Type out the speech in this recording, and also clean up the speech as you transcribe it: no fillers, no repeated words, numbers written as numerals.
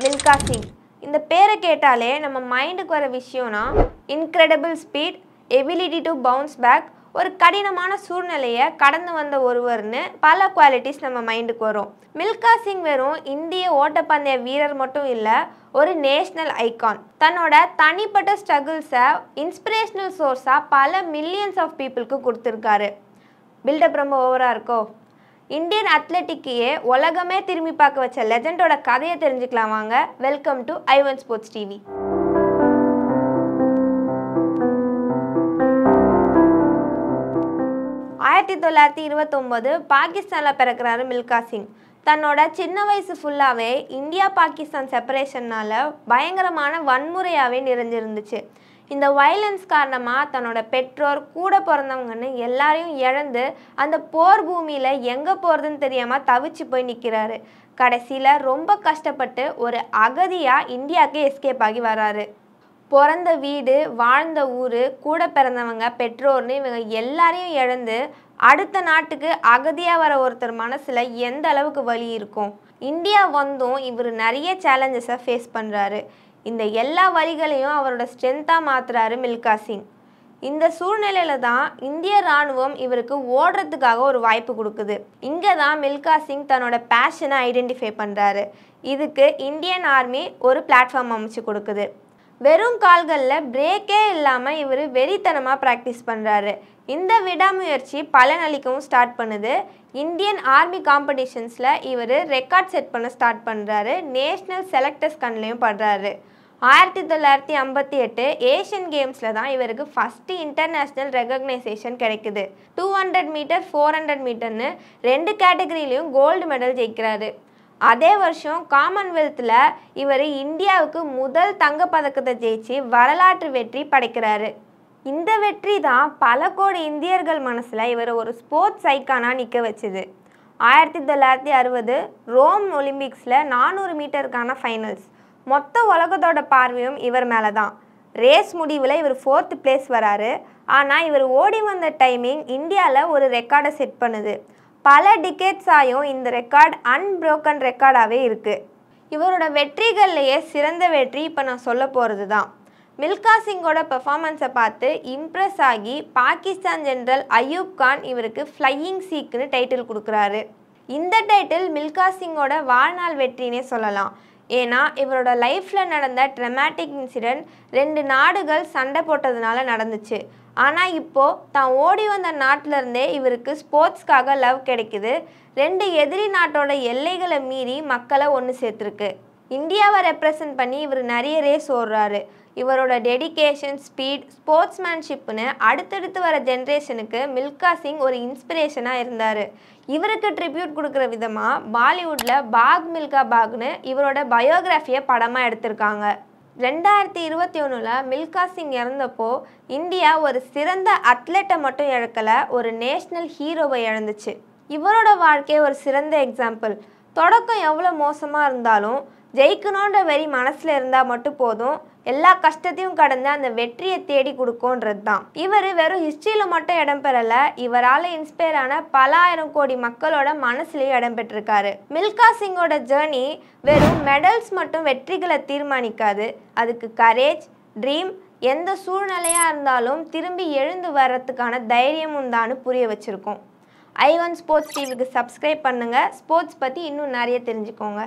மில்கா சிங். இந்த பேரை கேட்டாலே நம்ம மைண்டுக்கு வர விஷயம்னா incredible speed, ability to bounce back, ஒரு கடினமான சூழ்நிலையை கடந்து வந்த ஒருவர்னு பல குவாலிட்டிஸ் நம்ம மைண்டுக்கு வரும். மில்கா சிங் வெறும் இந்திய ஓட்டப்பந்தய வீரர் மட்டும் இல்லை, ஒரு நேஷ்னல் ஐகான். தன்னோட தனிப்பட்ட ஸ்ட்ரகிள்ஸை இன்ஸ்பிரேஷனல் சோர்ஸாக பல மில்லியன்ஸ் ஆஃப் பீப்புளுக்கு கொடுத்துருக்காரு. பில்டப் ரொம்ப ஓவராக இருக்கோ? இந்தியன் அத்லெட்டிக்கையே உலகமே திரும்பி பார்க்க வச்ச லெஜண்டோட கதையை தெரிஞ்சுக்கலாம் வாங்க. Welcome to I1 sports TV. ஆயிரத்தி 1929 பாகிஸ்தானில் பிறக்கிறாரு மில்கா சிங். தன்னோட சின்ன வயசு ஃபுல்லாகவே இந்தியா பாகிஸ்தான் செப்பரேஷன்னால பயங்கரமான வன்முறையாகவே நிறைஞ்சிருந்துச்சு. இந்த வயலன்ஸ் காரணமாக தன்னோட பெற்றோர், கூட பிறந்தவங்கன்னு எல்லாரையும் இழந்து அந்த போர் பூமியில் எங்கே போகிறதுன்னு தெரியாமல் தவிச்சு போய் நிற்கிறாரு. கடைசியில் ரொம்ப கஷ்டப்பட்டு ஒரு அகதியாக இந்தியாவுக்கு எஸ்கேப் ஆகி வராரு. பிறந்த வீடு, வாழ்ந்த ஊர், கூட பிறந்தவங்க, பெற்றோர்னு இவங்க எல்லாரையும் இழந்து அடுத்த நாட்டுக்கு அகதியாக வர ஒருத்தர் மனசில் எந்த அளவுக்கு வலி இருக்கும். இந்தியா வந்தும் இவர் நிறைய சேலஞ்சஸை ஃபேஸ் பண்ணுறாரு. இந்த எல்லா வழிகளையும் அவரோட ஸ்ட்ரென்த்தாக மாற்றுறாரு மில்கா சிங். இந்த சூழ்நிலையில தான் இந்திய இராணுவம் இவருக்கு ஓடுறதுக்காக ஒரு வாய்ப்பு கொடுக்குது. இங்கே தான் மில்கா சிங் தன்னோட பேஷனை ஐடென்டிஃபை பண்ணுறாரு. இதுக்கு இந்தியன் ஆர்மி ஒரு பிளாட்ஃபார்ம் அமைச்சு கொடுக்குது. வெறும் கால்களில் பிரேக்கே இல்லாமல் இவர் வெறித்தனமாக ப்ராக்டிஸ் பண்ணுறாரு. இந்த விடாமுயற்சி பலனளிக்கவும் ஸ்டார்ட் பண்ணுது. இந்தியன் ஆர்மி காம்படிஷன்ஸில் இவர் ரெக்கார்ட் செட் பண்ண ஸ்டார்ட் பண்ணுறாரு. நேஷ்னல் செலக்டர்ஸ் கண்ணிலையும் படுறாரு. 1958 ஏஷியன் கேம்ஸில் தான் இவருக்கு ஃபஸ்ட்டு இன்டர்நேஷ்னல் ரெகக்னைசேஷன் கிடைக்குது. 200 மீட்டர், 400 மீட்டர்னு 2 கேட்டகரியிலையும் கோல்டு மெடல் ஜெயிக்கிறாரு. அதே வருஷம் காமன்வெல்த்தில் இவர் இந்தியாவுக்கு முதல் தங்கப்பதக்கத்தை ஜெயிச்சு வரலாற்று வெற்றி படைக்கிறாரு. இந்த வெற்றி தான் பல கோடி இந்தியர்கள் மனசில் இவர் ஒரு ஸ்போர்ட்ஸ் ஐக்கானாக நிற்க வச்சுது. 1960 ரோம் ஒலிம்பிக்ஸில் 400 மீட்டருக்கான ஃபைனல்ஸ். மொத்த உலகத்தோட பார்வையும் இவர் மேலே தான். ரேஸ் முடிவில் இவர் 4th பிளேஸ் வராரு. ஆனால் இவர் ஓடி வந்த டைமிங் இந்தியாவில் ஒரு ரெக்கார்டை செட் பண்ணுது. பல டிகேட்ஸ் ஆயும் இந்த ரெக்கார்ட் அன்புரோக்கன் ரெக்கார்டாகவே இருக்குது. இவரோட வெற்றிகள்லையே சிறந்த வெற்றி இப்போ நான் சொல்ல போகிறது தான். மில்கா சிங்கோட பெர்ஃபார்மன்ஸை பார்த்து இம்ப்ரெஸ் ஆகி பாகிஸ்தான் ஜெனரல் அயூப் கான் இவருக்கு ஃப்ளையிங் சீக்குன்னு டைட்டில் கொடுக்குறாரு. இந்த டைட்டில் மில்கா சிங்கோட வாழ்நாள் வெற்றினே சொல்லலாம். ஏன்னா இவரோட லைஃப்பில் நடந்த ட்ரமாட்டிக் இன்சிடெண்ட் 2 நாடுகள் சண்டை போட்டதுனால நடந்துச்சு. ஆனால் இப்போது தான் ஓடி வந்த நாட்டிலருந்தே இவருக்கு ஸ்போர்ட்ஸ்க்காக லவ் கிடைக்குது. 2 எதிரி நாட்டோட எல்லைகளை மீறி மக்களை ஒன்று சேர்த்துருக்கு. இந்தியாவை ரெப்ரசன்ட் பண்ணி இவர் நிறைய ரேஸ் ஓடுறாரு. இவரோட டெடிகேஷன், ஸ்பீட், ஸ்போர்ட்ஸ்மேன்ஷிப்னு அடுத்தடுத்து வர ஜென்ரேஷனுக்கு மில்கா சிங் ஒரு இன்ஸ்பிரேஷனாக இருந்தார். இவருக்கு ட்ரிபியூட் கொடுக்குற விதமாக பாலிவுட்டில் பாக் மில்கா பாக்னு இவரோட பயோகிராஃபியை படமாக எடுத்திருக்காங்க. 2021 மில்கா சிங் இறந்தப்போ இந்தியா ஒரு சிறந்த அத்லெட்டை மட்டும் இழக்கலை, ஒரு நேஷ்னல் ஹீரோவை இழந்துச்சு. இவரோட வாழ்க்கை ஒரு சிறந்த எக்ஸாம்பிள். தொடக்கம் எவ்வளோ மோசமாக இருந்தாலும் ஜெயிக்கணுன்ற வெறி மனசில் இருந்தால் மட்டும் போதும், எல்லா கஷ்டத்தையும் கடந்து அந்த வெற்றியை தேடி கொடுக்கும்ன்றது தான். இவர் வெறும் ஹிஸ்ட்ரியில் மட்டும் இடம் பெறலை, இவரால் இன்ஸ்பயர் ஆன பல ஆயிரம் கோடி மக்களோட மனசுலேயும் இடம் பெற்றிருக்காரு. மில்கா சிங்கோட ஜேர்னி வெறும் மெடல்ஸ் மட்டும் வெற்றிகளை தீர்மானிக்காது. அதுக்கு கரேஜ், ட்ரீம், எந்த சூழ்நிலையாக இருந்தாலும் திரும்பி எழுந்து வர்றதுக்கான தைரியமும் தான்னு புரிய வச்சுருக்கோம். I1 ஸ்போர்ட்ஸ் டிவிக்கு சப்ஸ்கிரைப் பண்ணுங்கள். ஸ்போர்ட்ஸ் பற்றி இன்னும் நிறைய தெரிஞ்சுக்கோங்க.